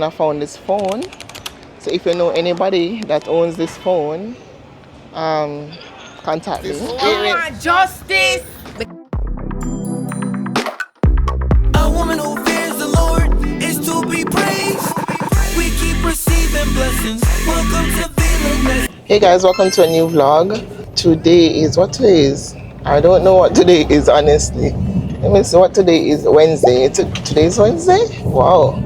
I found this phone. So if you know anybody that owns this phone, contact me. Justice. A woman who fears the Lord is to be praised. We keep receiving blessings. Welcome to V-La-Nessa. Hey guys, welcome to a new vlog. Today is what today is. I don't know what today is, honestly. Let me see what today is. Wednesday. Today's Wednesday? Wow.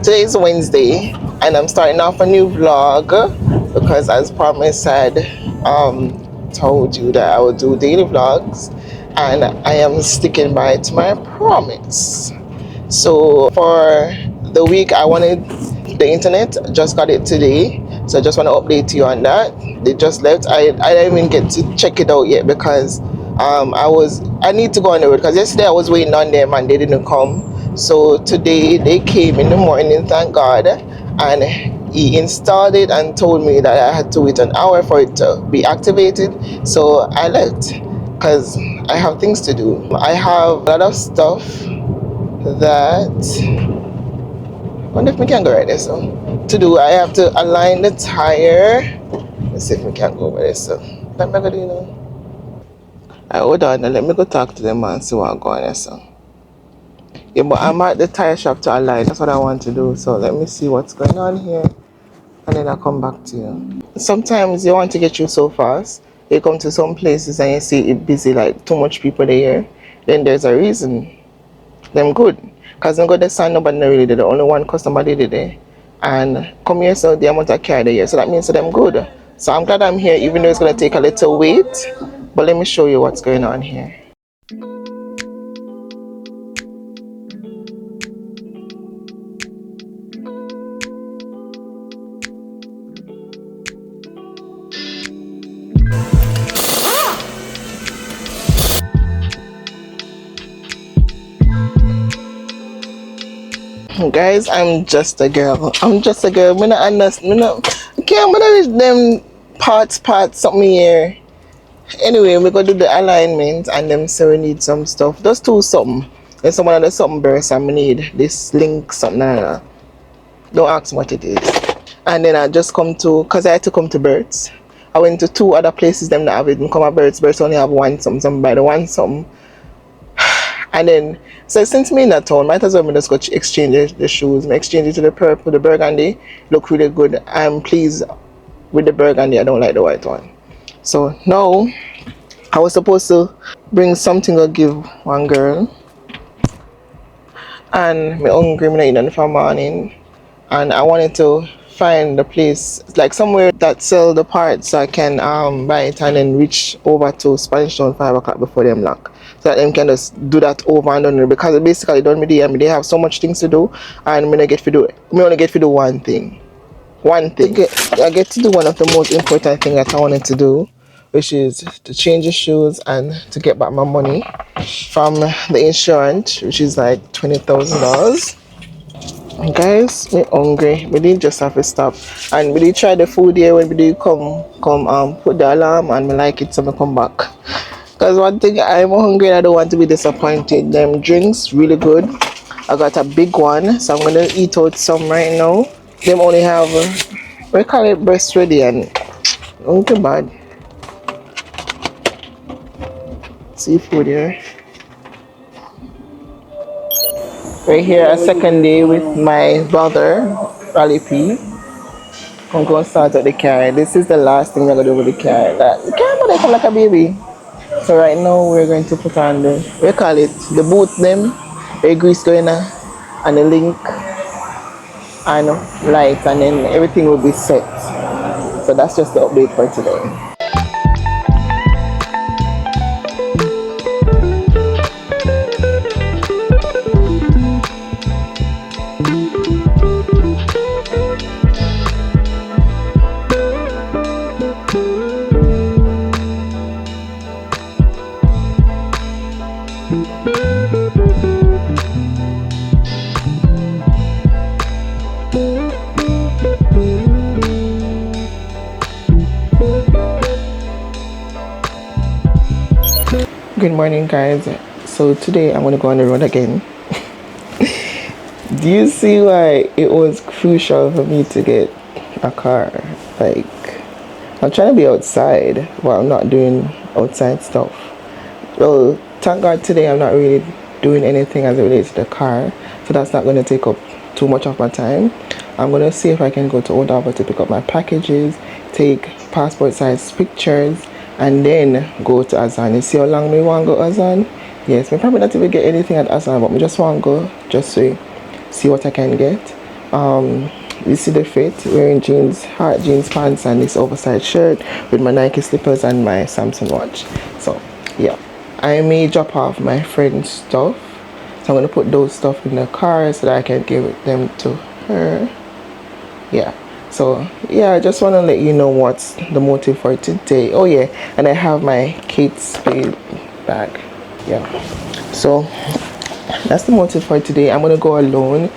Today is Wednesday and I'm starting off a new vlog because as promised I told you that I would do daily vlogs and I am sticking by to my promise. So for the week I wanted the internet, just got it today, so I just want to update you on that. They just left. I didn't even get to check it out yet because I need to go on the road because yesterday I was waiting on them and they didn't come. So today they came in the morning, thank God, and he installed it and told me that I had to wait an hour for it to be activated. So I left because I have things to do. I have a lot of stuff that I wonder if we can go right there. So to do, I have to align the tire. Let's see if we can go over there. So let me go do, you know. Hold on, let me go talk to them and see what's going on. So yeah, but I'm at the tire shop to align. That's what I want to do. So let me see what's going on here, and then I'll come back to you. Sometimes you want to get you so fast. You come to some places and you see it busy, like too much people there. Then there's a reason. Them good. Because I'm going to sign nobody really did it. Only one customer did it. And come here, so the amount I carry there. So that means that I'm good. So I'm glad I'm here, even though it's going to take a little wait. But let me show you what's going on here. Guys, I'm just a girl. I'm just a girl. I can't reach them parts something here. Anyway, we're gonna do the alignment and them say we need some stuff. Just do something. There's some other something burst and we need this link something. Don't ask me what it is. And then I just come to, cause I had to come to Birds. I went to two other places them that have it and come at Birds. Birds only have one something by the one something. And then, so since me in that town, might as well just go exchange the shoes. I exchange it to the purple, the burgundy. Look really good. I'm pleased with the burgundy. I don't like the white one. So now, I was supposed to bring something to give one girl. And I'm hungry, I'm not eating for morning. And I wanted to find the place, like somewhere that sell the parts so I can buy it and then reach over to Spanish Town 5 o'clock before them lock. So that them can just do that over and done because basically done with them. They have so much things to do and I only get to do one thing. I get to do one of the most important things that I wanted to do, which is to change the shoes and to get back my money from the insurance, which is like $20,000. Guys, me hungry. We didn't just have to stop, and we did try the food here when we did come put the alarm, and me like it, so me come back. Cause one thing, I'm hungry and I don't want to be disappointed. Them drinks really good. I got a big one, so I'm gonna eat out some right now. Them only have we call it breast ready and not too bad. Seafood here. We're here a second day with my brother, Raleigh P. I'm going to start with the car. This is the last thing we're going to do with the car. The car might come like a baby. So right now we're going to put on we call it the boot them, the grease going on, and the link, and light, and then everything will be set. So that's just the update for today. Good morning, guys. So today I'm going to go on the road again. Do you see why it was crucial for me to get a car? Like, I'm trying to be outside while I'm not doing outside stuff. Well, thank God today I'm not really doing anything as it relates to the car, so that's not going to take up too much of my time. I'm going to see if I can go to Odava to pick up my packages, take passport size pictures, and then go to Azan. You see how long me want to go Azan? Yes, me probably not even get anything at Azan, but me just want to go just to see what I can get. You see the fit, wearing jeans, hard jeans pants and this oversized shirt with my Nike slippers and my Samsung watch. So yeah, I may drop off my friend's stuff, so I'm going to put those stuff in the car so that I can give them to her. Yeah, so yeah, I just want to let you know what's the motive for today. Oh yeah, and I have my Kate Spade bag. Yeah, so that's the motive for today. I'm gonna go alone,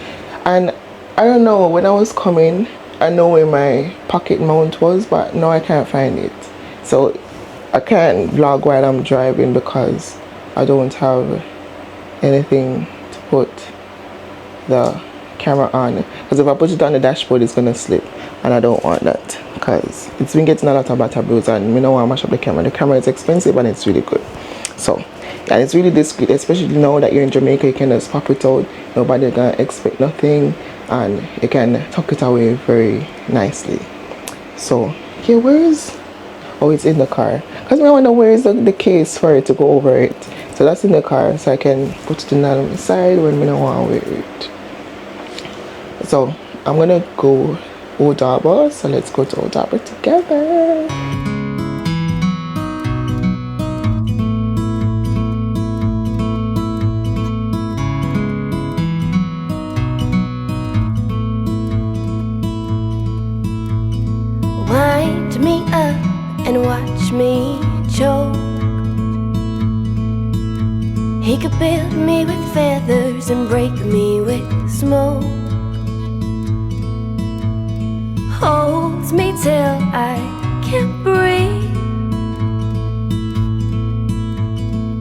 and I don't know, when I was coming I know where my pocket mount was, but now I can't find it, so I can't vlog while I'm driving because I don't have anything to put the camera on, because if I put it on the dashboard it's gonna slip, and I don't want that because it's been getting a lot of bad reviews and we don't want to mash up the camera. The camera is expensive and it's really good, so and it's really discreet, especially now that you're in Jamaica. You can just pop it out, nobody gonna expect nothing, and you can tuck it away very nicely. So yeah, where is, oh, it's in the car, because I wonder where is the case for it to go over it. So that's in the car, so I can put it in on the side when I don't want to wear it. So I'm gonna go Odaba, so let's go to Odaba together. Wind me up and watch me choke. He could build me with feathers and break me with smoke. Holds me till I can't breathe,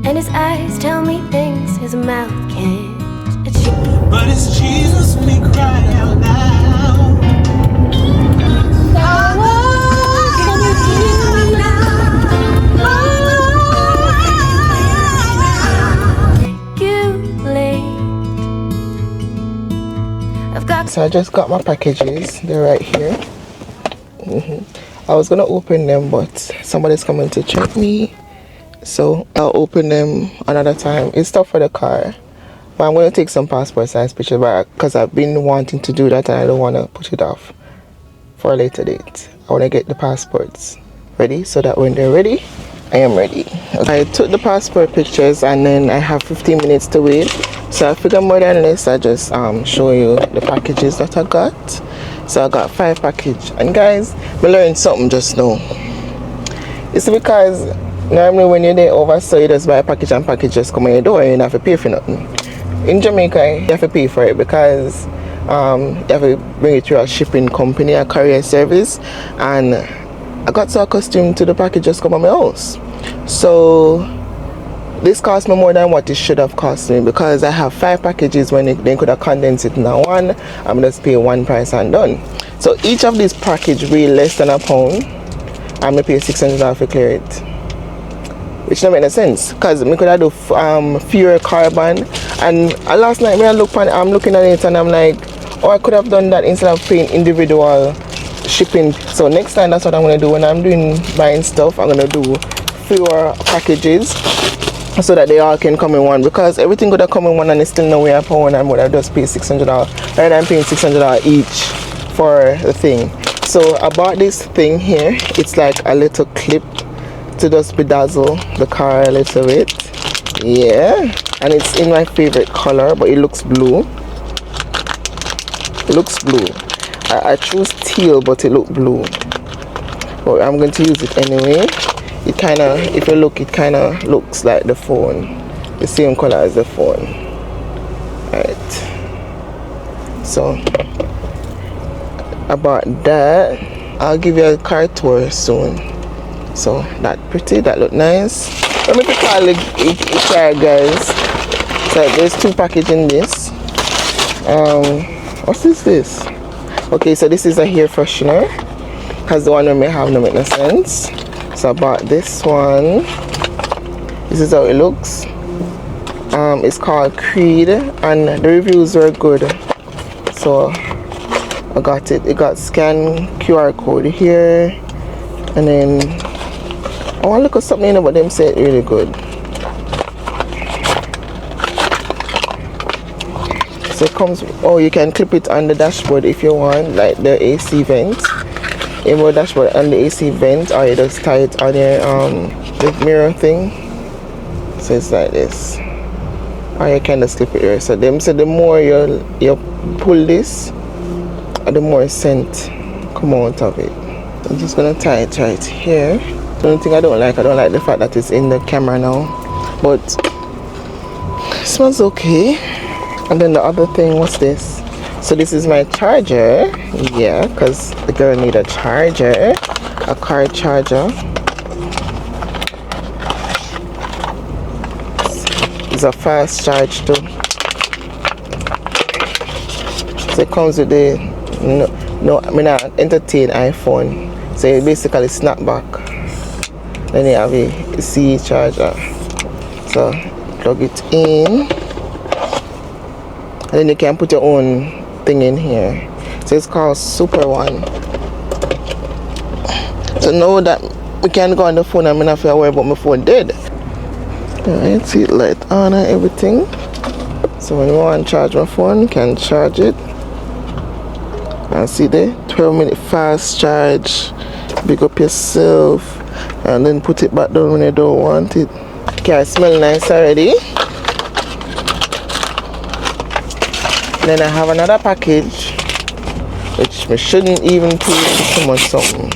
and his eyes tell me things his mouth can't achieve. But it's Jesus we cry out now. So I just got my packages, they're right here. I was gonna open them, but somebody's coming to check me, so I'll open them another time. It's stuff for the car, but I'm gonna take some passport size pictures back because I've been wanting to do that and I don't want to put it off for a later date. I want to get the passports ready so that when they're ready, I am ready. I took the passport pictures and then I have 15 minutes to wait, so I figured more than less I just show you the packages that I got. So I got 5 packages, and guys, we learned something just now. It's because normally when you're there over, so you just buy a package and package just come on your door and you don't have to pay for nothing. In Jamaica you have to pay for it because you have to bring it through a shipping company, a courier service, and I got so accustomed to the package just come on my house. So this cost me more than what it should have cost me, because I have 5 packages when they could have condensed it in one. I'm just pay one price and done. So each of these packages really less than £1. I'm gonna pay $600 to clear it, which don't make no sense, because I could have do fewer carbon. And last night when I'm looking at it and I'm like, oh, I could have done that instead of paying individual shipping. So next time that's what I'm gonna do. When I'm buying stuff, I'm gonna do fewer packages so that they all can come in one, because everything could have come in one and it's still no way £1 and would have just paid $600 rather than paying $600 each for the thing. So I bought this thing here. It's like a little clip to just bedazzle the car a little bit. Yeah, and it's in my favorite color, but it looks blue. It looks blue. I choose teal, but it looks blue. But I'm going to use it anyway. It kind of, if you look, it kind of looks like the phone, the same color as the phone. Right. So about that, I'll give you a car tour soon. So that pretty, that look nice. Let me call it car, guys. So there's 2 packages in this. What is this? Okay, so this is a hair freshener, because the one I may have no make no sense. So I bought this one. This is how it looks. It's called Creed, and the reviews were good, so I got it. It got scan QR code here, and then I want to look at something about them say it really good. So it comes, oh, you can clip it on the dashboard if you want, like the AC vent. You have a dashboard and the AC vent, or you just tie it on your the mirror thing. So it's like this, or you can just clip it here. So them say the more you pull this, the more scent come out of it. I'm just gonna tie it right here. The only thing I don't like the fact that it's in the camera now, but it smells okay. And then the other thing, what's this? So this is my charger, yeah, because the girl need a charger, a car charger. It's a fast charge too. So it comes with the no, I mean, I entertain iPhone, so it basically snap back. Then you have a C charger, so plug it in, and then you can put your own thing in here. So it's called Super One. So now that we can go on the phone, I'm not have to worry about my phone dead. Alright, see it light on and everything. So when you want to charge my phone, you can charge it. And see there, 12-minute fast charge. Big up yourself, and then put it back down when you don't want it. Okay, it smells nice already. Then I have another package, which we shouldn't even put too much something.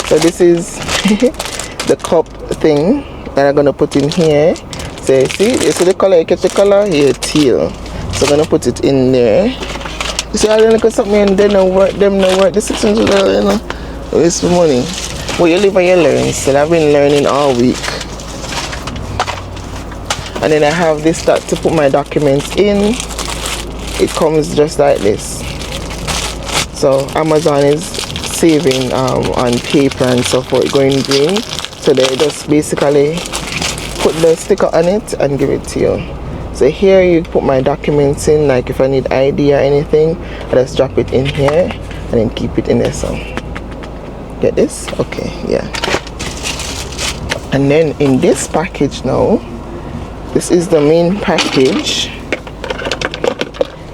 So this is the cup thing that I'm gonna put in here. So you see the color, you catch the color here, teal. So I'm gonna put it in there. You see, I don't look at something and they don't work, the $600, you know, waste for money. Well, you live and you learn. Still, I've been learning all week. And then I have this that to put my documents in. It comes just like this. So Amazon is saving on paper and stuff for it going green. So they just basically put the sticker on it and give it to you. So here you put my documents in, like if I need ID or anything, I just drop it in here and then keep it in there. So get this? Okay, yeah. And then in this package now, this is the main package.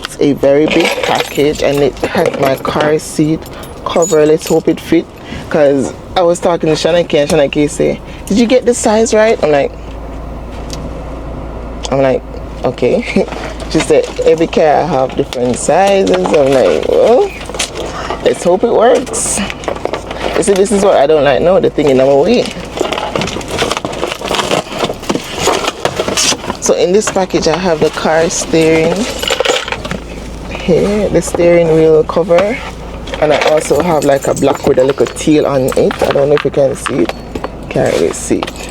It's a very big package, and it has my car seat cover. Let's hope it fit, because I was talking to Shanaki and Shanaki say, did you get the size right? I'm like, okay. She said every car I have different sizes. I'm like, well, let's hope it works. You see, this is what I don't like now, the thing in our way. So in this package I have the car steering here, the steering wheel cover, and I also have like a black with a little teal on it. I don't know if you can see it. Can't really see it,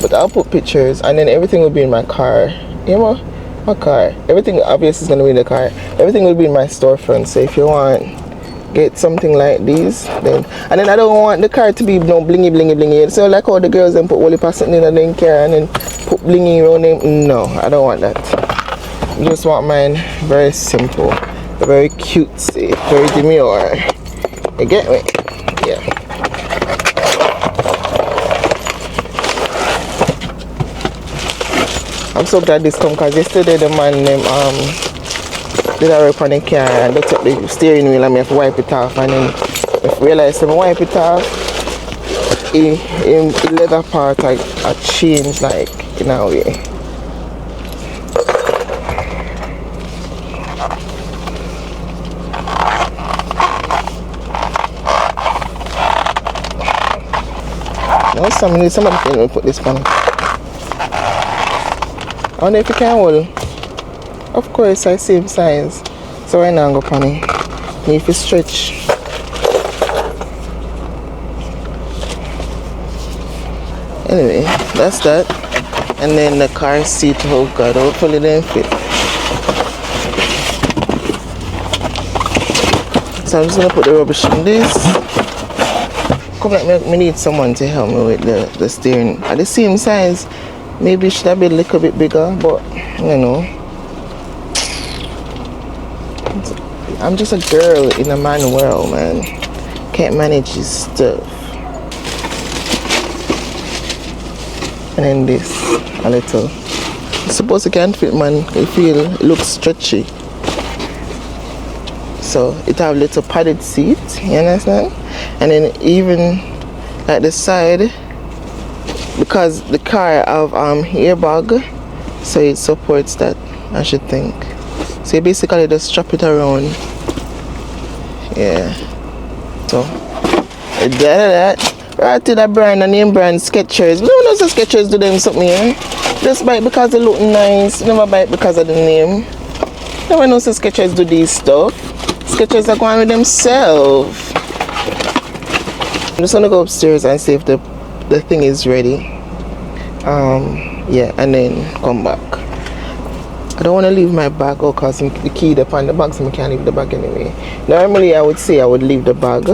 but I'll put pictures, and then everything will be in my car. You know, my car, everything obviously is going to be in the car. Everything will be in my storefront. So if you want, get something like these, then, and then I don't want the car to be no blingy blingy blingy. So like all the girls then put Wally passing in and car and then put blingy around them. No, I don't want that. I just want mine very simple, very cutesy, very demure. You get me? Yeah. I'm so glad this come, because yesterday the man named did a rip on the car and they took the steering wheel and I have to wipe it off, and then if I realized that I wipe it off, the leather part I changed like in a way. Now somebody can put this one. I wonder if you can hold. Of course, I same size. So right now I'm going to pony. Need to stretch. Anyway, that's that. And then the car seat, oh god, hopefully they fit. So I'm just gonna put the rubbish in this. Come like me need someone to help me with the steering. At the same size, maybe it should have been a little bit bigger, but you know. I'm just a girl in a man world, man. Can't manage this stuff. And then this, a little. I suppose it can't fit, man. It looks stretchy. So it have little padded seat, you understand? And then even at the side, because the car have airbag, so it supports that, I should think. So you basically just strap it around. Yeah. So that. Right to that brand, the name brand Skechers. We don't know the Skechers do them something here. Just buy it because they look nice. Never buy it because of the name. Never know the Skechers do these stuff. Skechers are going with themselves. I'm just gonna go upstairs and see if the thing is ready. Yeah, and then come back. I don't want to leave my bag because the key upon the bag, so I can't leave the bag anyway. Normally I would say I would leave the bag.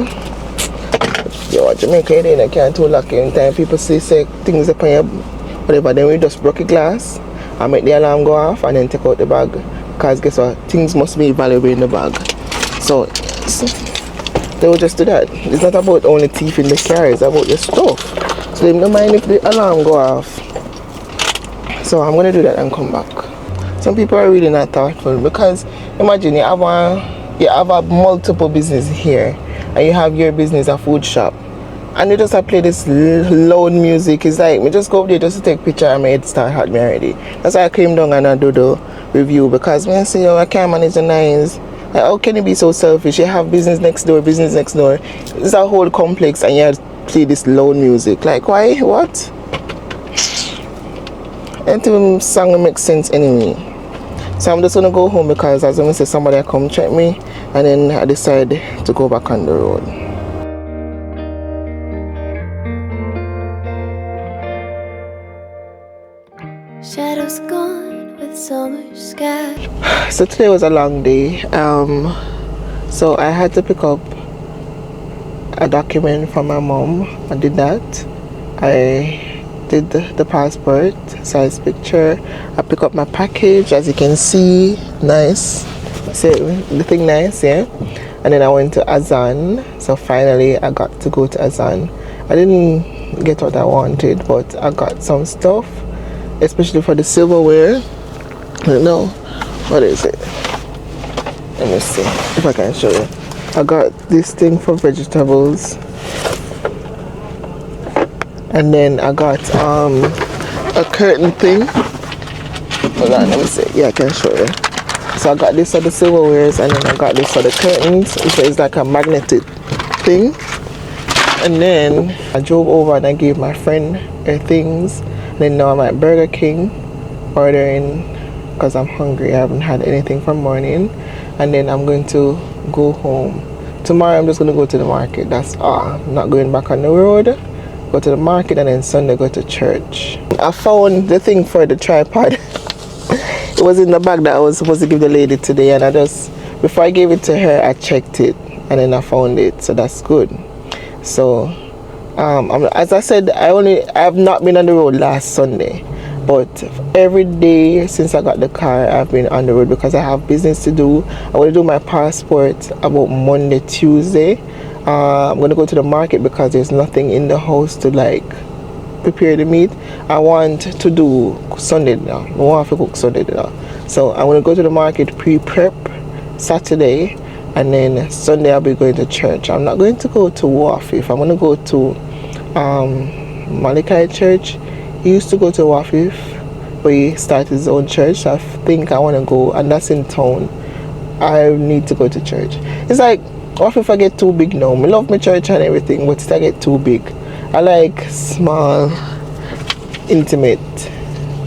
Yo, Jamaica, they can't too lucky in time. People say things upon your whatever, then we just broke a glass and make the alarm go off and then take out the bag. Because guess what? Things must be valuable in the bag. So they will just do that. It's not about only thief in the car, it's about your stuff. So they don't mind if the alarm go off. So I'm gonna do that and come back. Some people are really not thoughtful because imagine you have a multiple business here and you have your business a food shop and you just play this loud music. It's like me just go up there just to take picture and my head start hurt me already. That's why I came down and I do the review, because when I say I can't manage the nines, like, how can you be so selfish? You have business next door. It's a whole complex and you have to play this loud music. Like why? What? Anything song makes sense anyway. So I'm just gonna go home because as I say, somebody come check me and then I decide to go back on the road. Shadows gone with summer sky. So today was a long day. So I had to pick up a document from my mom. I did that. I did the passport size picture. I pick up my package, as you can see, nice. So the thing nice, yeah. And then I went to Errands. So finally I got to go to Errands. I didn't get what I wanted, but I got some stuff, especially for the silverware. I don't know, what is it? Let me see if I can show you. I got this thing for vegetables. And then I got a curtain thing. Hold on, let me see. Yeah, I can show you. So I got this for the silverwares, and then I got this for the curtains. So it's like a magnetic thing. And then I drove over and I gave my friend her things. And then now I'm at Burger King ordering because I'm hungry. I haven't had anything from morning. And then I'm going to go home. Tomorrow I'm just going to go to the market. That's all. I'm not going back on the road. Go to the market and then Sunday go to church. I found the thing for the tripod. It was in the bag that I was supposed to give the lady today, and before I gave it to her, I checked it and then I found it, so that's good. So as I said, I have not been on the road last Sunday, but every day since I got the car I've been on the road because I have business to do. I want to do my passport about Monday, Tuesday. I'm going to go to the market because there's nothing in the house to like prepare the meat. I want to do Sunday now. I want to cook Sunday now. So I'm going to go to the market pre-prep Saturday, and then Sunday I'll be going to church. I'm not going to go to Wafif. I'm going to go to Malachi Church. He used to go to Wafif, but he started his own church. So I think I want to go, and that's in town. I need to go to church. It's like, what if I get too big now? I love my church and everything, but if I get too big, I like small, intimate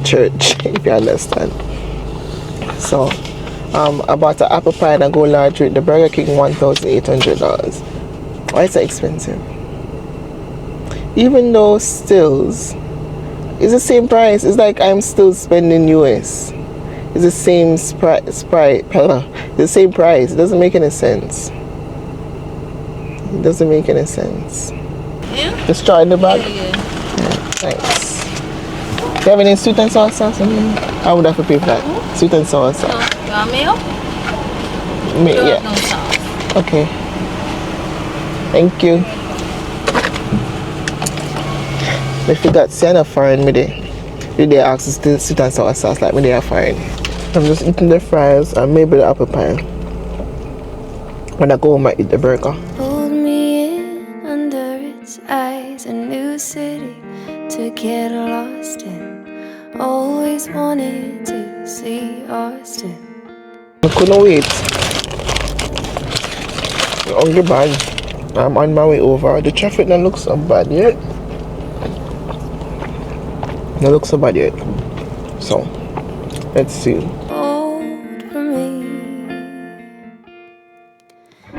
church, if you understand. So, I bought an apple pie and I go large with the Burger King $1,800. Why is that expensive? Even though stills, It's the same price. It's like I'm still spending US. It's the same the same price. It doesn't make any sense. It doesn't make any sense. Yeah? Just try in the bag. Yeah. Thanks. Do you have any sweet and sour sauce? I would have to pay for that. Sweet and sour sauce. So, you want meal? Yeah. No sauce. Okay. Thank you. I forgot Sienna foreign me there. They ask us to sweet and sour sauce like me they are foreign. I'm just eating the fries and maybe the apple pie. When I go home I eat the burger. Hold me in under its eyes, a new city to get lost in. Always wanted to see Austin. I couldn't wait. I'm hungry bad. I'm on my way over. The traffic don't look so bad yet. Don't look so bad yet. So, let's see. Old for me,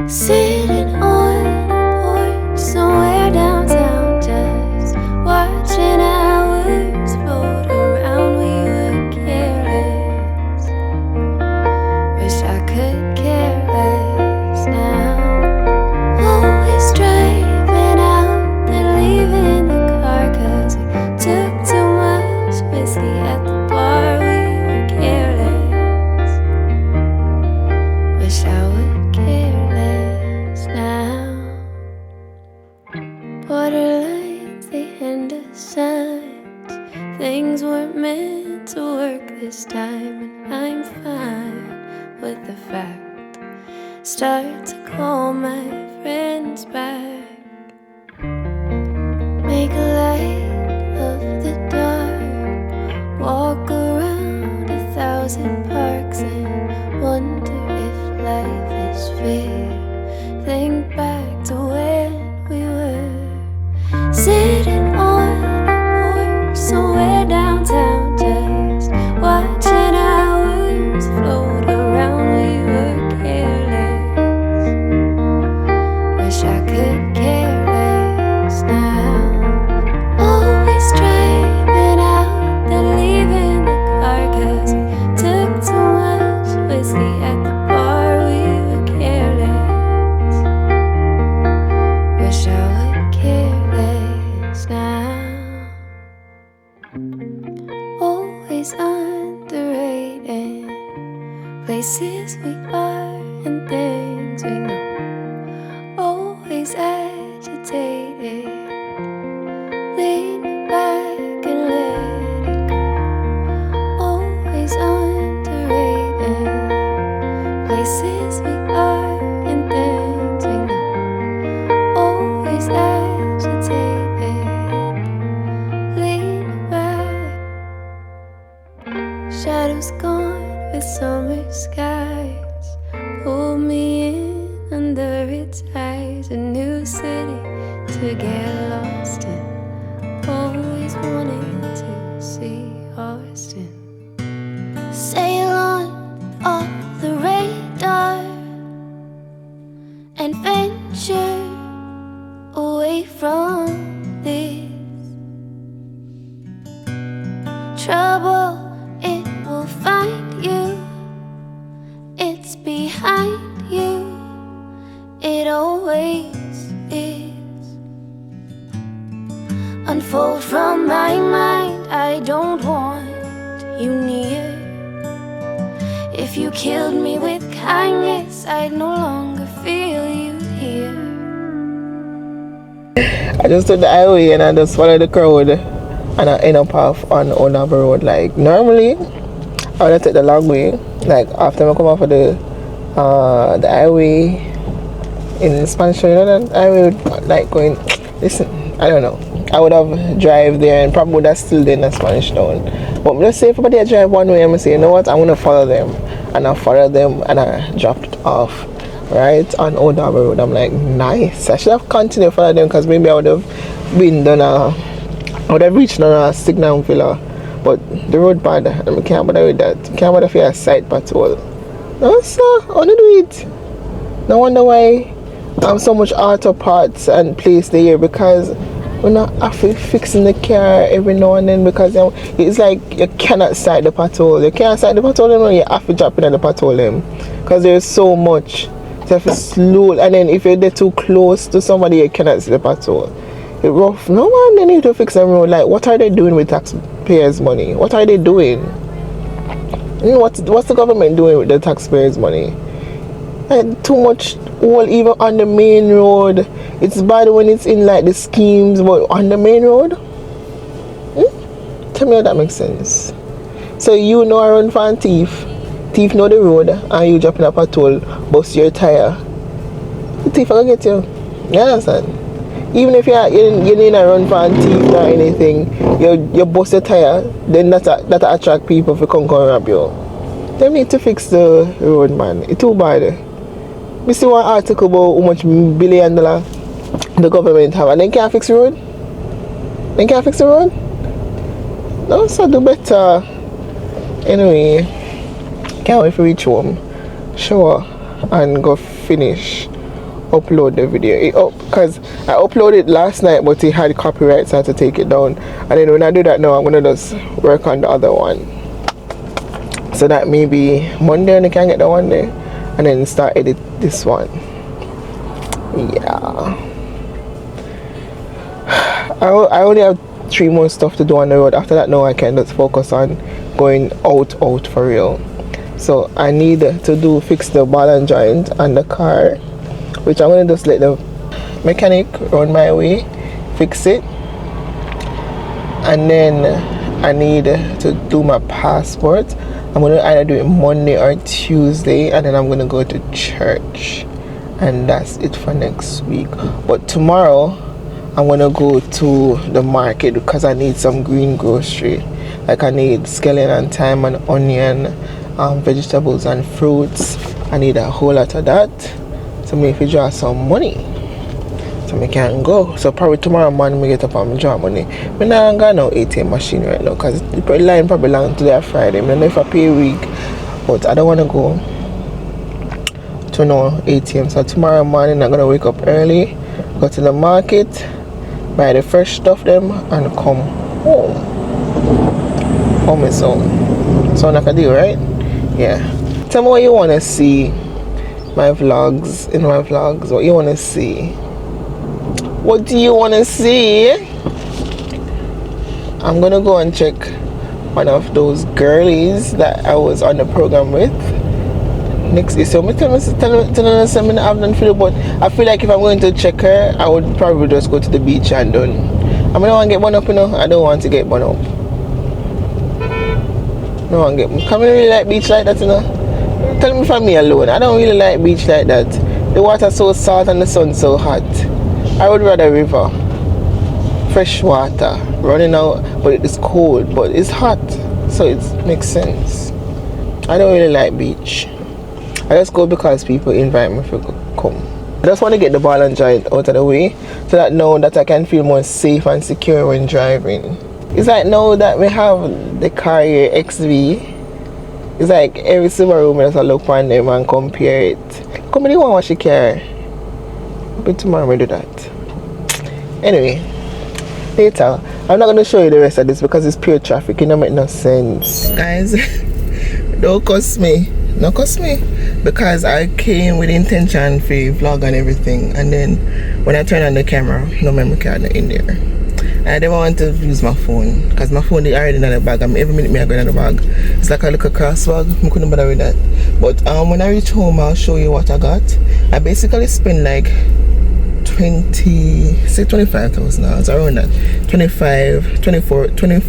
sitting on a porch somewhere downtown, just watching hours float around. We were careless. Wish I could care less now. Always driving out, then leaving the car 'cause we took too much whiskey at the bar. We were careless. Wish I would care less now. Borderlines, they hand us signs. Things weren't meant to work this time, and I'm fine with the fact. Start to call my friends back. Make light of the dark. Walk around 1,000 parks and wonder if life is fair. Think back to when we were sitting on a porch somewhere downtown, just watching hours float around. We were careless. Wish I could care less now. Always driving out, then leaving the car 'cause we took too much whiskey at the bar. We were careless. Wish I would care less now. Always underrated places we are and things we know. Always agitated. Lean back and let it go. Always underrated places we are and things we know. Always agitated. Lean back. Shadows gone with summer skies. Pull me in under its eyes. A new city to get lost in. Always wanting to see Austin. Sail on off the radar and venture away from this trouble. It will find you. It's behind you. It always is. Unfold from my mind. I don't want you near. If you killed me with kindness, I'd no longer feel you here. I just took the highway and I just followed the crowd and I end up off on Old Harbour Road. Like normally I would have take the long way. Like after I come off of the highway in Spanish, you know that highway like going listen, I don't know. I would have drive there and probably would have still in the Spanish town. But let's say if somebody drive one way, I'm gonna say, you know what, I'm gonna follow them. And I followed them and I dropped it off right on Old Harbour Road. I'm like, nice. I should have continued following them because maybe I would have been done I would have reached on a Signal Villa. But the road bad and I can't bother with that. Can't bother for a side patrol. No sir, I wanna do it. No wonder why so much auto parts and place there because we're not after fixing the car every now and then, because it's like you cannot side the patrol. You can't side the patrol, you know, you have to drop in at the patrol them, because there's so much. You have to slow, and then if you're too close to somebody, you cannot see the patrol. It's rough. No one, they need to fix them road. Like, what are they doing with taxpayers' money? What are they doing? You know, what's the government doing with the taxpayers' money? And too much all even on the main road. It's bad when it's in like the schemes, but on the main road? Tell me how that makes sense. So you know I run for a thief know the road, and you drop in a patrol, bust your tire. The thief will get you. You understand? Even if you need a run for a thief or anything, you bust your tire, then that attract people to come rob you. They need to fix the road, man. It's too bad. We see one article about how much $1 billion the government have, and they can't fix the road. They can't fix the road. No, so do better. Anyway, can't wait to reach home, shower, and go finish upload the video. Because I uploaded last night, but it had copyright, so I had to take it down. And then when I do that now, I'm gonna just work on the other one, so that maybe Monday and I can get the one day, and then start edit this one. Yeah, I only have 3 more stuff to do on the road. After that, now I can just focus on going out for real. So I need to fix the ball and joint on the car, which I'm gonna just let the mechanic run my way, fix it, and then I need to do my passport. I'm gonna either do it Monday or Tuesday, and then I'm gonna go to church, and that's it for next week. But tomorrow I'm gonna go to the market because I need some green grocery. Like I need scallion and thyme and onion, vegetables and fruits. I need a whole lot of that. So me if you draw some money, so me can go. So probably tomorrow morning me get up and draw money. Me not got no ATM machine right now because the line probably long today or Friday. I don't know if I pay a week, but I don't want to go to no ATM. So tomorrow morning I'm gonna wake up early, go to the market, buy the fresh stuff them, and come home. Home is home. So like I do, right? Yeah. Tell me what you wanna see. My vlogs, in my vlogs, what you want to see? What do you want to see? I'm gonna go and check one of those girlies that I was on the program with. Next is so tell me something I haven't feel, but I feel like if I'm going to check her, I would probably just go to the beach and done. I mean, I don't want to get one up, you know. I don't want to get one up. No one get. Come really like beach like that, you know. Tell me from me alone. I don't really like beach like that. The water's so salt and the sun's so hot. I would rather river. Fresh water running out, but it's cold, but it's hot, so it makes sense. I don't really like beach. I just go because people invite me to come. I just want to get the ball and joint out of the way, so that now that I can feel more safe and secure when driving. It's like now that we have the car here, XV, it's like every Subaru I just look on them and compare it. Come on, you want to wash your car? But tomorrow we do that. Anyway, later, I'm not going to show you the rest of this because it's pure traffic. It don't make no sense. Guys, don't cuss me. Don't cuss me. Because I came with intention for vlog and everything. And then when I turn on the camera, no memory card in there. I didn't want to use my phone because my phone is already in the bag. Every minute I go in the bag. It's like a little cross bag. I couldn't bother with that. But when I reach home, I'll show you what I got. I basically spent like 25,000 hours around that. 25, 24, 20.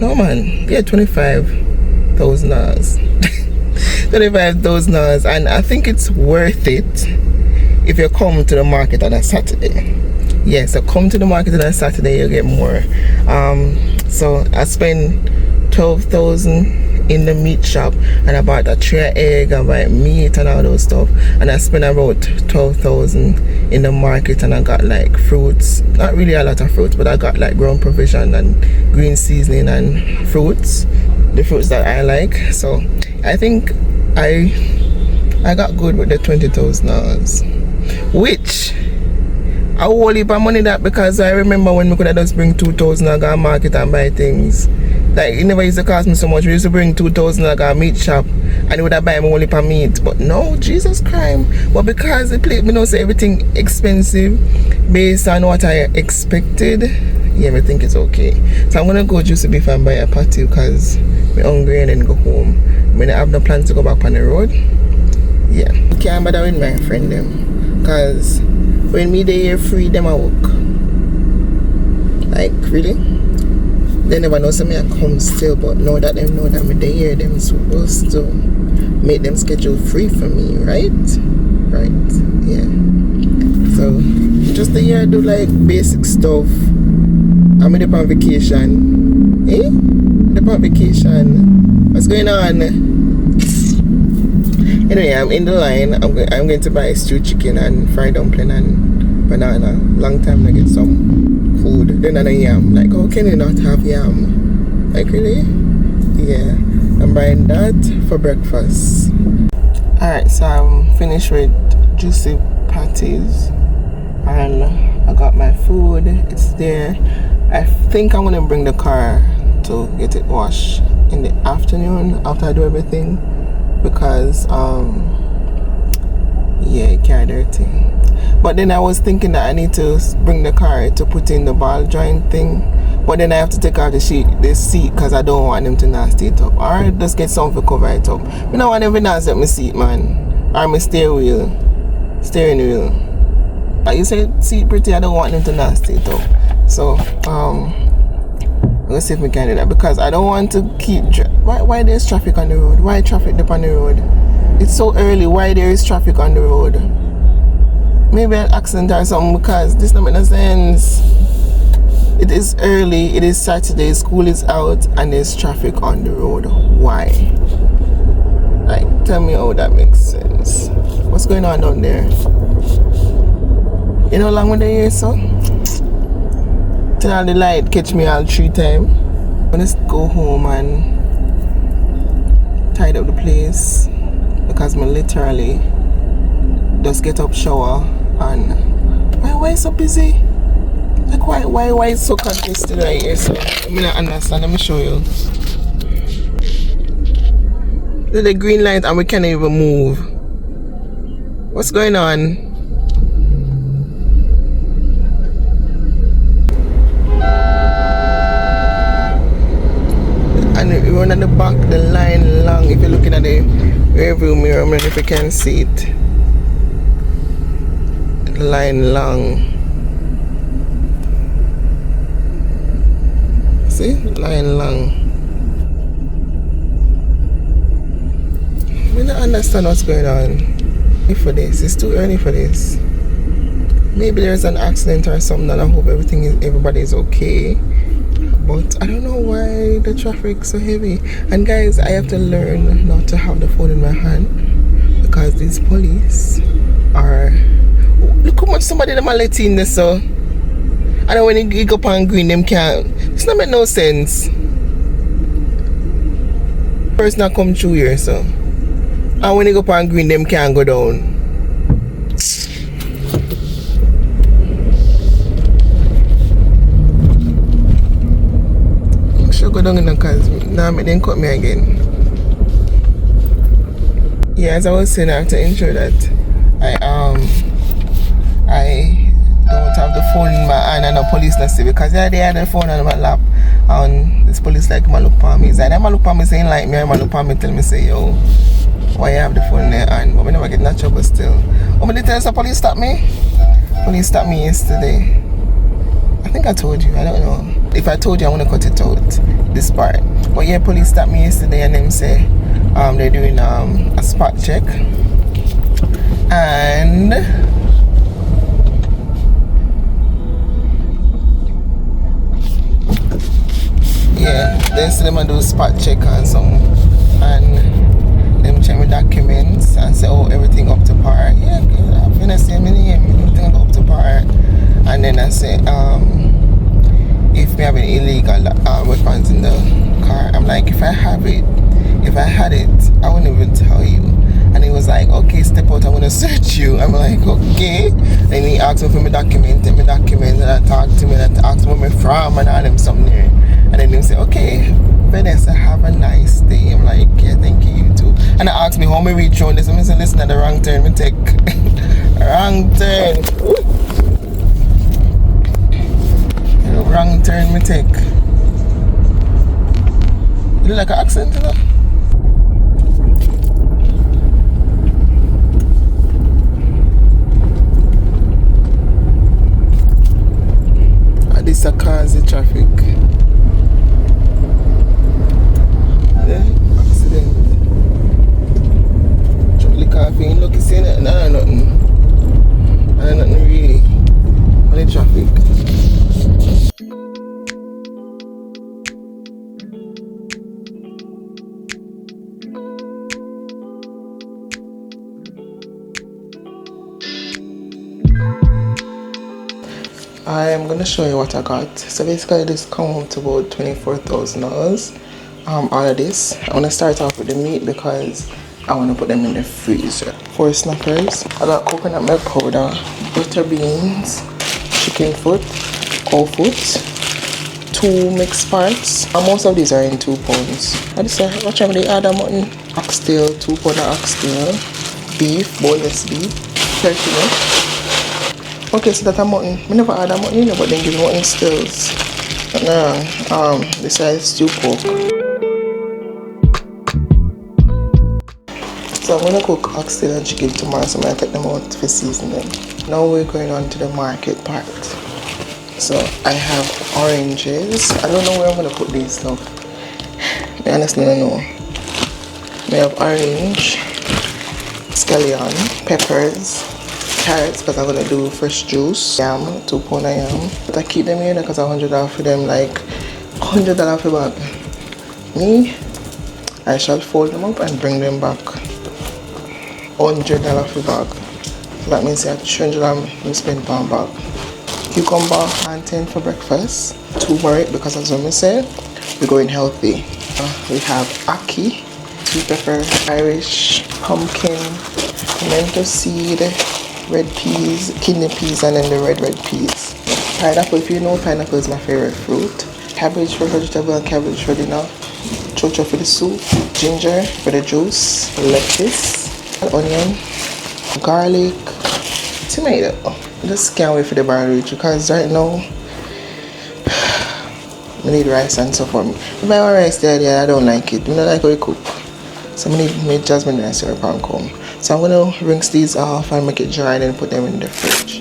No man, yeah, 25,000 hours. 25,000 hours, and I think it's worth it if you come to the market on a Saturday. Yeah, so come to the market on a Saturday, you'll get more. So I spent 12,000 in the meat shop, and I bought a tray of egg, I bought meat and all those stuff, and I spent about 12,000 in the market, and I got like fruits, not really a lot of fruits, but I got like ground provision and green seasoning and fruits, the fruits that I like. So I think I got good with the 20,000 hours, which a whole heap of money that, because I remember when we could have just bring 2,000 and go to market and buy things. Like, it never used to cost me so much. We used to bring 2,000 and go to meat shop and it would have buy me a whole heap of meat. But no, Jesus crime. But because the plate, me know say everything expensive based on what I expected, yeah, I think it's okay. So I'm gonna go juice beef and buy a patty because I'm hungry and then go home. When I have no plans to go back on the road, yeah. Can't bother with my friend them. Because when me they hear free, them I work. Like, really? They never know some me I come still, but know that them know that me they hear them supposed to make them schedule free for me, right? Right, yeah. So, just a year I do like basic stuff. I'm in on vacation. Eh? I'm on vacation. What's going on? Anyway, I'm in the line. I'm going to buy stewed chicken and fried dumpling and banana. Long time to get some food. Then I yam. Like, how can you not have yam? Like, really? Yeah. I'm buying that for breakfast. Alright, so I'm finished with juicy patties. And I got my food. It's there. I think I'm going to bring the car to get it washed in the afternoon after I do everything. Because yeah, it can't dirty. But then I was thinking that I need to bring the car to put in the ball joint thing, but then I have to take out the seat because I don't want them to nasty it up, or just get something to cover it up. I don't want them to nasty up my seat, man, or my steering wheel. Like you said, seat pretty, I don't want them to nasty it up. So let's see if we can do that, because I don't want to keep why there's traffic on the road? Why traffic up on the road? It's so early. Why there is traffic on the road? Maybe an accident or something, because this doesn't make no sense. It is early, it is Saturday, school is out, and there's traffic on the road. Why? Like, tell me how that makes sense. What's going on down there? You know how long when they here, so? Turn on the light, catch me all 3 times. I'm gonna go home and tidy up the place, because I literally just get up, shower, and why so busy? Like, why it's so congested right here? So I mean, I understand. Let me show you. The green light and we can't even move. What's going on? And if you run at the back, the line long. If you're looking at the rear view mirror, I don't know if you can see it. The line long. See? Line long. I don't understand what's going on. For this, it's too early for this. Maybe there's an accident or something, and I hope everybody is okay. But I don't know why the traffic's so heavy. And guys, I have to learn not to have the phone in my hand, because these police are. Look how much somebody them are letting this, so. I don't when you go up on green, them can't. It's not make no sense. First not come through here, so. And when you go up on green, them can't go down. I should go down in the cars. Now they didn't cut me again. Yeah, as I was saying, I have to ensure that I don't have the phone in my hand and the police not see, because they had the phone on my lap and this police like look for me. It's like them look for me saying like me, or look for me tell me say yo, why you have the phone in their hand? But we never get in trouble still. Oh, but they tell us the police stopped me? Police stopped me yesterday. I think I told you, I don't know. If I told you, I want to cut it out, this part. But yeah, police stopped me yesterday and them say they're doing a spot check. And yeah, then see them and do a spot check and some, and them check my documents and say, oh, everything up to par. Yeah, I'm gonna say my name, everything up to par. And then I say, if we have any illegal weapons in the car, I'm like, if I had it, I wouldn't even tell you. And And he was like, okay, step out, I'm gonna search you. I'm like, okay. Then he asked me for my document, and I talked to him, and I asked him where I'm from, and all them something there. And then he said, okay, Vanessa, have a nice day. I'm like, yeah, thank you, you too. And I asked me how me reach on this. I said, listen, at the wrong turn, me take wrong turn. Wrong turn, me take. You look like an accent, you know? This cause the traffic. Yeah, accident. Trouble coffee. Look, you see that? No, nothing. No, nothing really. Only traffic. I'm gonna show you what I got. So basically this come up to about $24,000. All of this. I wanna start off with the meat because I wanna put them in the freezer. 4 snackers. I got coconut milk powder, butter beans, chicken foot, cow foot, 2 mixed parts. And most of these are in 2 pounds. I just say watch out, they add a mutton, oxtail, 2 pounds of oxtail, beef, boneless beef, turkey. Okay, so that a mutton. I never had a mutton, you know, but then give me mutton stills. This is stew pork. So I'm gonna cook oxtail and chicken tomorrow, so I'm gonna take them out for seasoning. Now we're going on to the market part. So I have oranges. I don't know where I'm gonna put these now. I honestly don't know. We have orange, scallion, peppers, carrots because I'm gonna do fresh juice, yam, 2 pounds of yam. But I keep them here because $100 for them, like $100 for bag. Me, I shall fold them up and bring them back. $100 for bag. So that means I have $200 to spend per bag. Cucumber and 10 for breakfast. Turmeric because as I said, we're going healthy. We have ackee, sweet pepper, Irish, pumpkin, pimento seed, red peas, kidney peas, and then the red peas. Pineapple, if you know, pineapple is my favorite fruit. Cabbage for vegetable and cabbage for dinner. Chocho for the soup. Ginger for the juice. Lettuce, onion, garlic, tomato. Just can't wait for the bar reach because right now I need rice and stuff for me. If I want rice there, I don't like it. I don't like how it cook. So I need jasmine rice or palm comb. So I'm gonna rinse these off and make it dry and then put them in the fridge.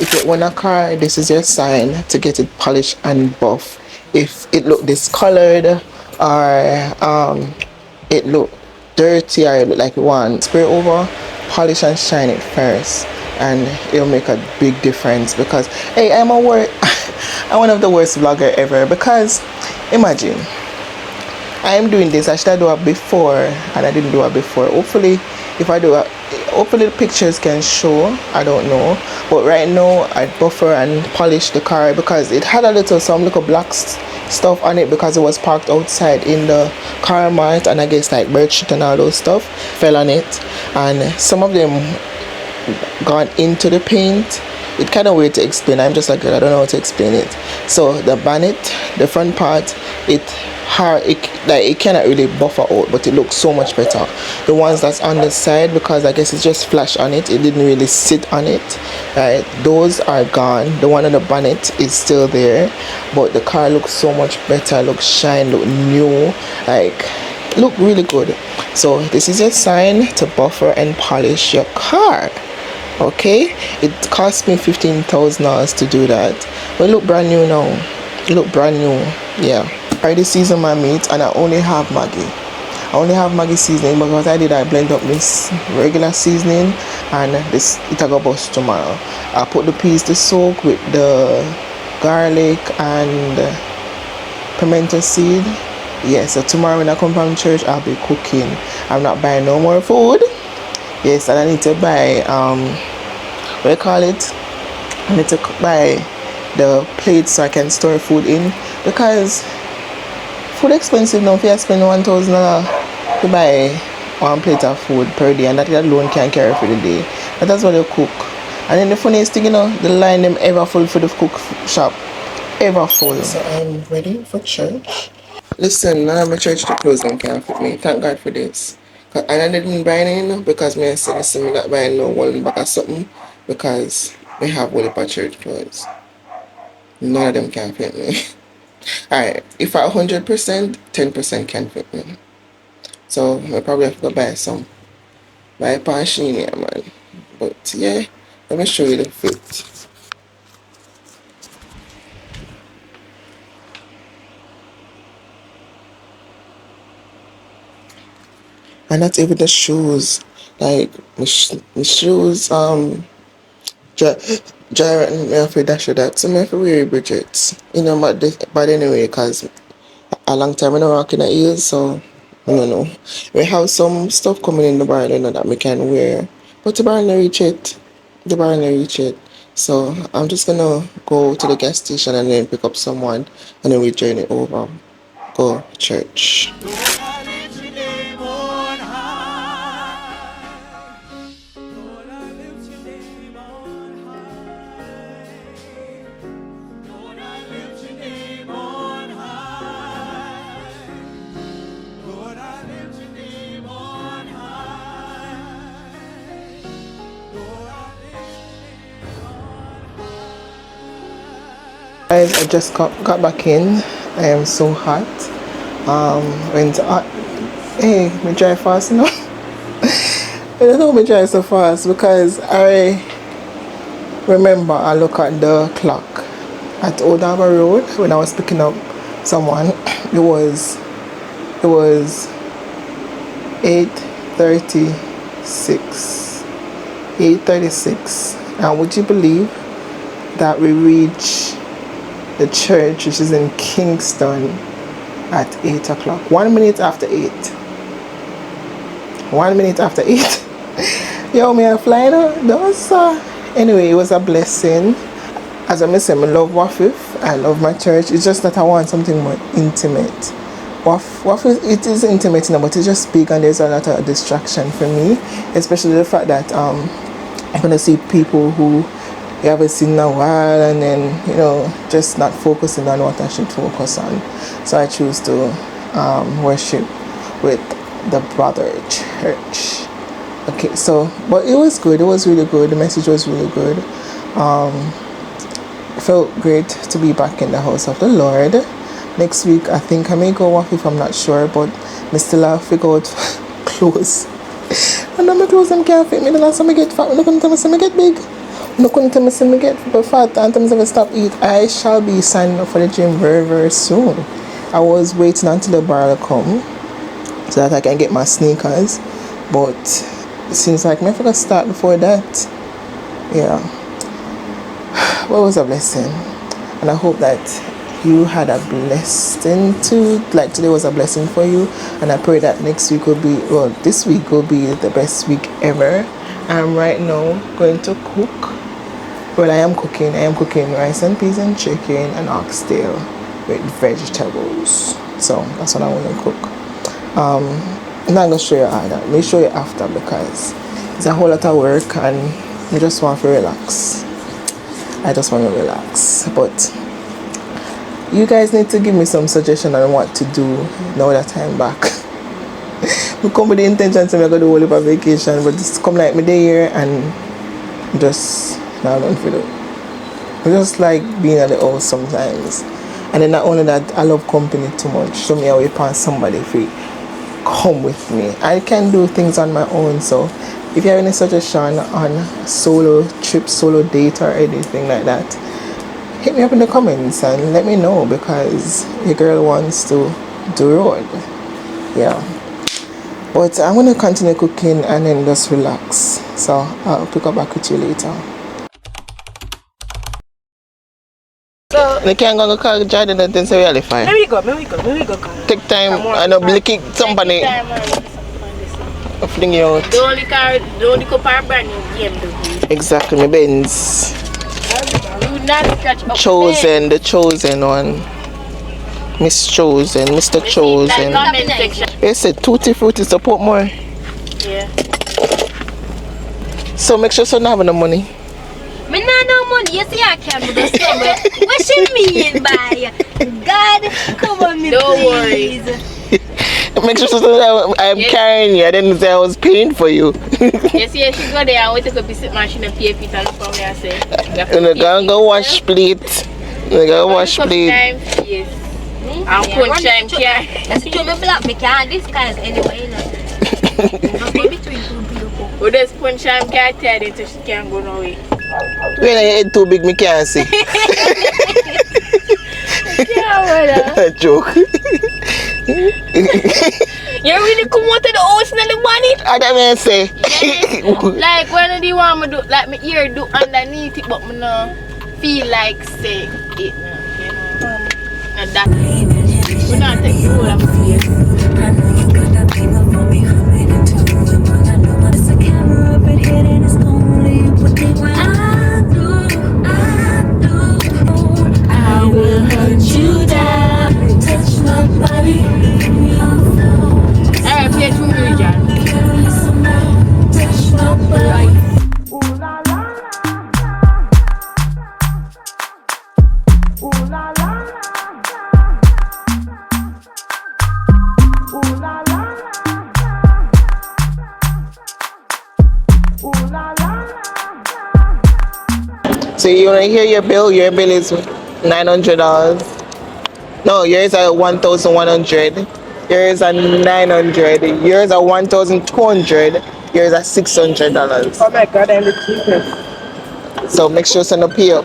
If you own a car, this is your sign to get it polished and buff. If it look discolored or it look dirty or it look like you want, spray over, polish and shine it first, and it'll make a big difference. Because hey, I'm one of the worst vlogger ever, because imagine I'm doing this. I should do it before and I didn't do it before. Hopefully if I do it, hopefully the pictures can show, I don't know, but right now I buffer and polish the car because it had some little black stuff on it because it was parked outside in the car mart, and I guess like bird shit and all those stuff fell on it, and some of them gone into the paint. It's kind of weird to explain. I'm just like, I don't know how to explain it. So the bonnet, the front part, it cannot really buffer out, but it looks so much better. The ones that's on the side, because I guess it's just flash on it, it didn't really sit on it, right? Those are gone. The one on the bonnet is still there, but the car looks so much better, looks shine, look new, like look really good. So this is your sign to buffer and polish your car. Okay, it cost me $15,000 to do that, but it look brand new now. It look brand new. Yeah, I already seasoned my meat and I only have Maggi. I only have Maggi seasoning, but what I did, I blend up this regular seasoning and this it I go bust tomorrow. I put the peas to soak with the garlic and pimento seed. Yeah, so tomorrow when I come from church, I'll be cooking. I'm not buying no more food. Yes, and I need to buy what do you call it? I need to buy the plates so I can store food in, because food expensive now. If you spend $1,000 to buy one plate of food per day, and that alone can carry for the day. But that's what you cook. And then the funniest thing, the line them ever full for the cook shop, ever full. So I'm ready for church. Listen, none of my church to close and can't fit me. Thank God for this. And I didn't buy any because me I said, listen, me not buying no one back or something, because we have one for church clothes. None of them can fit me. Alright, if I 100%, 10% can fit me. So I probably have to go buy some. Buy a Panchini, yeah, man. But yeah, let me show you the fit. And not even the shoes. Like my shoes, Jared, me have to dash that. So me have to wear Bridget's. But anyway, because a long time I don't rock in the heels, so I don't know. We have some stuff coming in the barn, that we can wear. But the barn don't reach it. The barn don't reach it. So I'm just gonna go to the gas station and then pick up someone and then we journey over. Go church. Guys, I just got back in. I am so hot. Went out. Hey, me drive fast now. I don't know me drive so fast because I remember I look at the clock at Old Harbour Road when I was picking up someone. It was 8:36. 8:36. And would you believe that we reached the church, which is in Kingston, at 8 o'clock? 1 minute after 8. 1 minute after 8. Yo, me I fly now. Anyway, it was a blessing. As I say, I love Wafif. I love my church. It's just that I want something more intimate. Wafif, it is intimate now, but it's just big and there's a lot of distraction for me. Especially the fact that I'm going to see people who you haven't seen in a while, and then just not focusing on what I should focus on. So I choose to worship with the brother church. Okay, so but it was good. It was really good. The message was really good. It felt great to be back in the house of the Lord. Next week I think I may go off, if I'm not sure, but I still have to figure out clothes. And then my clothes can't fit me. The last time I get fat, when I couldn't tell me I get big. No couldn't tell me I get fat, and tell me I stop eat. I shall be signing up for the gym very, very soon. I was waiting until the bar come so that I can get my sneakers, but it seems like I forgot to start before that. Yeah. What was a blessing. And I hope that you had a blessing too. Like today was a blessing for you. And I pray that this week will be the best week ever. I'm right now going to cook. Well, I am cooking rice and peas and chicken and oxtail with vegetables. So that's what I want to cook. I'm not going to show you all that. Let me show you after, because it's a whole lot of work and I just want to relax. But you guys need to give me some suggestion on what to do now that I'm back. We come with the intention to make a whole heap of vacation, but it's come like me day here and just now don't feel it. I just like being at the house sometimes. And then not only that, I love company too much. So me away past somebody if you come with me. I can do things on my own, so if you have any suggestion on solo trip, solo date or anything like that, hit me up in the comments and let me know, because your girl wants to do road. Yeah. But I'm gonna continue cooking and then just relax. So I'll pick up back with you later. So they can't go call Jordan and then say really fine. Here we go. Take time and a blicky somebody fling you out. Don't look up our brand new game, Exactly, my Benz. do not catch up. Chosen, the chosen one. Miss Chosen, Mr. Chosen. They said Tutti Frutti is the Portmore. Yeah. So make sure you don't have no money. Me nah no money. You see I can't do this summer. What she mean by God? Come on, me Don't please. Make sure I'm carrying you. I didn't say I was paying for you. You see, she go there and we take a visit machine and pay it and look for me and say. You go wash plate. You go wash plate. Yes. And punch time care. That's true. Me black. Me can't disguise anyway. You know. Just go between two people. We just punch time care tell it so she can't go no way. When your head too big, me can't see. Yeah, Joke. you really come out to the house and the money? I don't say. Like when do you want me do like my ear do underneath it but me no feel like say it now, you know. And that we not take the whole of the face. I will hunt you down, touch my body. Alright, play two region. Touch my body. So you wanna hear your bill? Your bill is $900. No, yours are 1,100. Yours are 900. Yours are 1,200. Yours are $600. Oh my god, I'm the cheapest. So make sure send a pay up.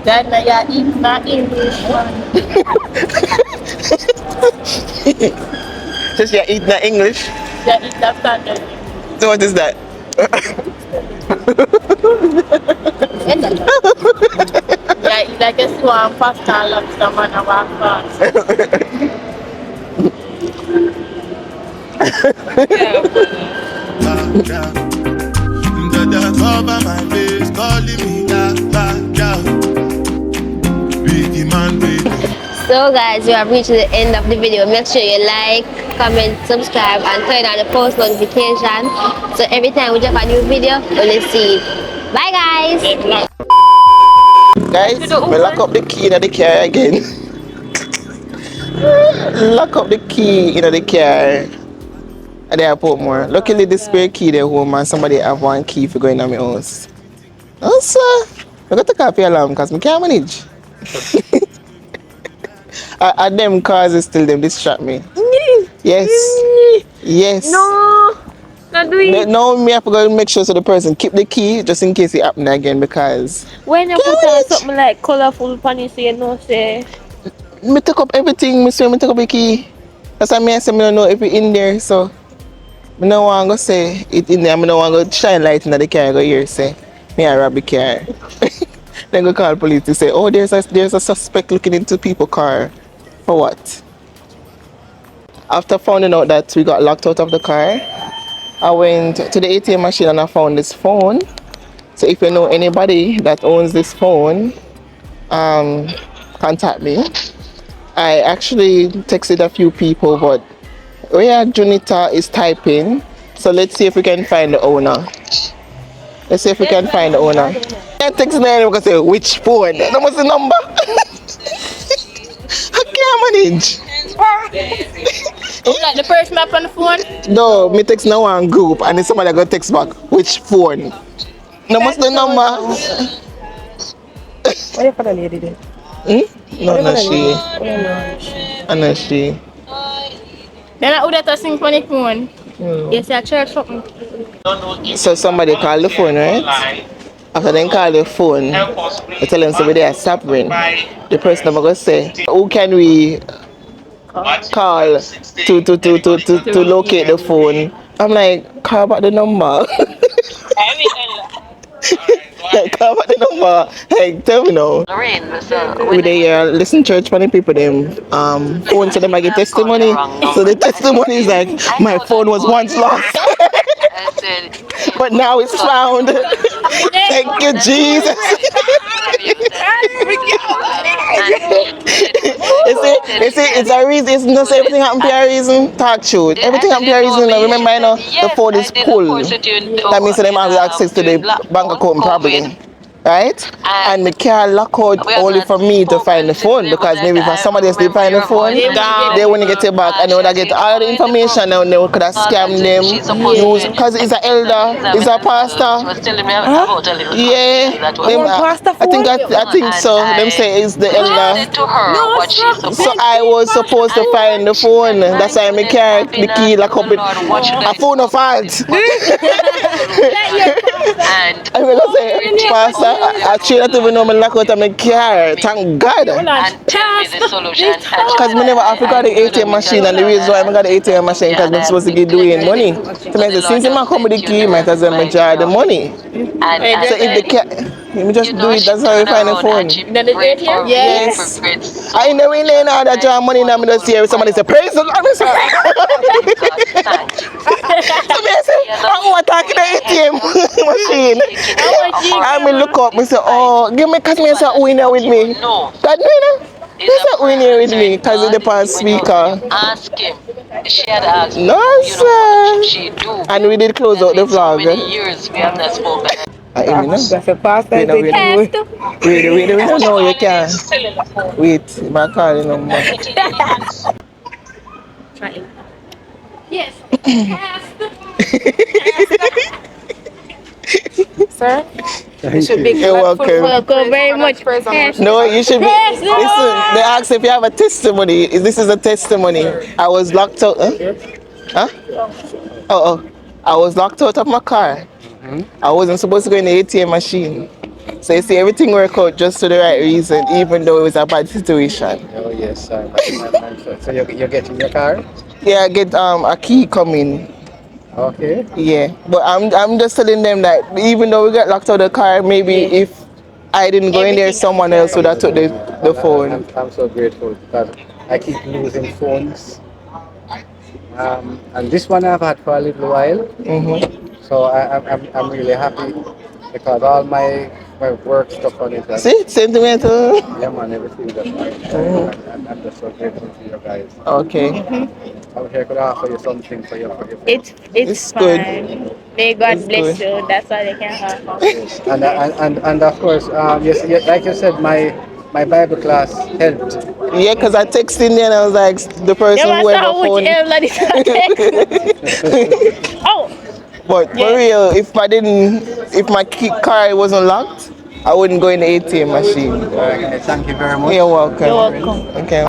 That na ya eat not English man. Just you eat that English. Ya eat that standard. So what is that? Ya eat like a swan pasta and lobster man and walk fast. Cover my face, calling me that girl. Biggie man, baby. So guys, we have reached the end of the video. Make sure you like, comment, subscribe and turn on the post notification so every time we drop a new video, you'll see it. Bye guys! Guys, we lock up the key in the car again. Lock up the key in the car. And then I put more. Luckily the spare key there home and somebody have one key for going to my house. Also, I got to copy alarm because I can't manage. And them cars is still them distract me. Yes. Yes. No! Not do it! No, me have to go make sure so the person keep the key just in case it happen again because When you put on something like colorful funny so you know say me took up everything, me say me took up the key. That's why I say me don't know if it in there, so I don't want to say it in there. I don't want to shine light in the car go here say me I rob the car. Then go call police to say, oh there's a suspect looking into people's car. For what? After finding out that we got locked out of the car, I went to the ATM machine and I found this phone. So if you know anybody that owns this phone, contact me. I actually texted a few people, but where Junita is typing, so let's see if we can find the owner. Let's see if we can find the owner. I text them because say which phone? That was the number. I can't manage. Like the person up on the phone? No, me text now one group and then somebody got text back which phone. No, what's the number? What if the lady did? No, not she. Not she. Then I would have to sing for the phone. Yes, I tried something. So somebody called the phone, right? After they call the phone, they tell them so they are stop ring. The person I'm gonna say, who can we call to locate the phone? I'm like, call back the number. Like, call back the number. Like, tell me now. We they listen church funny people them phone so them I get testimony. So the testimony is like my phone was once lost. But now it's found. Thank you, Jesus. It's a reason. It's not say everything happen for a reason. Talk truth. Everything happen for a reason. Remember, I know the phone is full. That means them have access to the bank account probably. Right? And me can't lock out only for me to find the phone because maybe if somebody else did find the phone, they wouldn't get it back and they would get all the information and they could have scammed them. Because it's an elder, it's a pastor. Yeah. I think so. Them say it's the elder. So I was supposed to find the phone. That's why I carry the key lock up with a phone of fault. I'm going to say, Pastor, I not even know me lock out of my car. Thank God. Because I never have got the ATM machine, and the reason why I got the ATM machine because I'm supposed to get doing money. So I said, since I come with the key, I might as well jar the money. So if they can't, let me just do it. That's how we find the phone. Yes. I know we know now that jar money now. I just hear somebody say, praise the Lord. So I say, I'm going to talk the ATM machine. I look up and say, oh, give me, because me say, who in here with me? God, no. They say, who in here with me? Because it's the past speaker. Ask him. She had asked no, sir. And we did close out the vlog. Many years we have not spoken. That's a pastor. We don't know you can. Wait, my call the number. Yes. Sir? You should be welcome. Welcome very much. No, you should be. Listen, they asked if you have a testimony. This is a testimony. I was locked out. Huh? Oh. I was locked out of my car. I wasn't supposed to go in the ATM machine. So you see, everything worked out just for the right reason, even though it was a bad situation. Oh yes, sir. So you're getting your car? Yeah, I get a key coming. Okay. Yeah, but I'm just telling them that even though we got locked out of the car, maybe if I didn't go in there, someone else would have took the phone. I'm so grateful because I keep losing phones. And this one I've had for a little while. So I'm really happy because all my work stuff on it. See, sentimental. Yeah, man, everything that's fine. I'm just so grateful to you guys. Okay. I'm here to offer you something for your It's fine. Good. May God bless you. That's all they can have. Yes. And of course, yes, like you said, my Bible class helped. Yeah, because I texted in there and I was like, the person who ever phone. Oh. But for real, if my car wasn't locked, I wouldn't go in the ATM machine. Okay, thank you very much. You're welcome. You're welcome. Okay.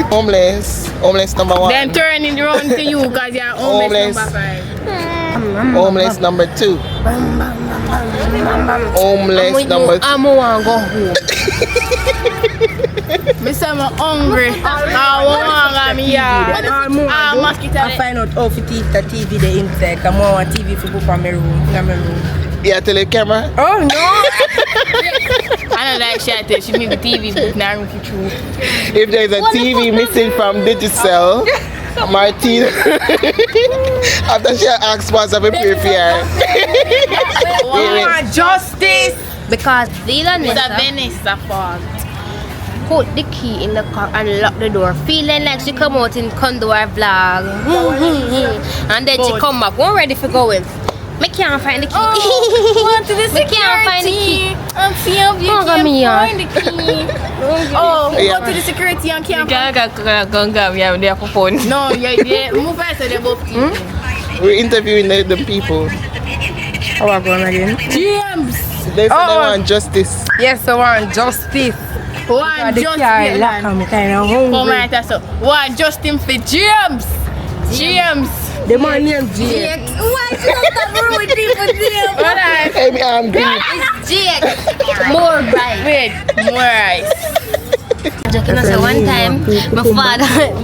Homeless number 1. Then turning around to you because you're homeless number 5. Homeless number 2. Homeless number 3. I'm going to go home. I say I'm hungry. I find out how to take the TV the inside. I want TV for book from my room. Yeah, tell the camera. Oh no! I don't like shit. She made the TV book now for true. If there's a TV missing from Digicel, Martina, after she asked for some pray for her. We want justice Because V-La-Nessa fault. Put the key in the car and lock the door, feeling like she come out in Condor vlog. And then she come back, we're ready for going. I can't find the key. Want to the security. Can't find the key. I'm seeing you can't find the key. Go to the security and can't find the key. No, yeah, move faster than both people. We're interviewing the people. How are we going again? James! They say they want justice. Yes, I want justice. Want justice. Come on, that's so. Want justice for James! James! The man named Jake. Why you don't ruin people's name? Alright. Hey, me hungry. It's Jake. More rice. Wait, more rice. You know, so one time, my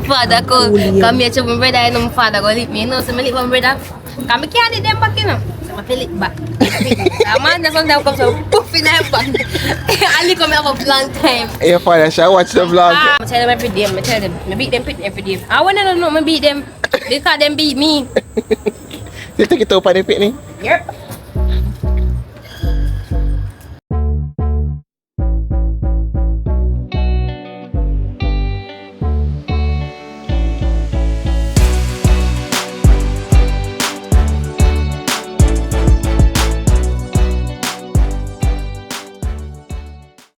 father come here to my brother and my father go lick me. You know, so I lick my brother. Come here, can't them back, you know. So I feel it back. Man, that's one time comes so poof in that back. I lick come here for a long time. Your father shall watch the vlog. I tell them every day, I tell them, I beat them every day. I want to know, I beat them because them beat me. You take it up on the picnic? Yep.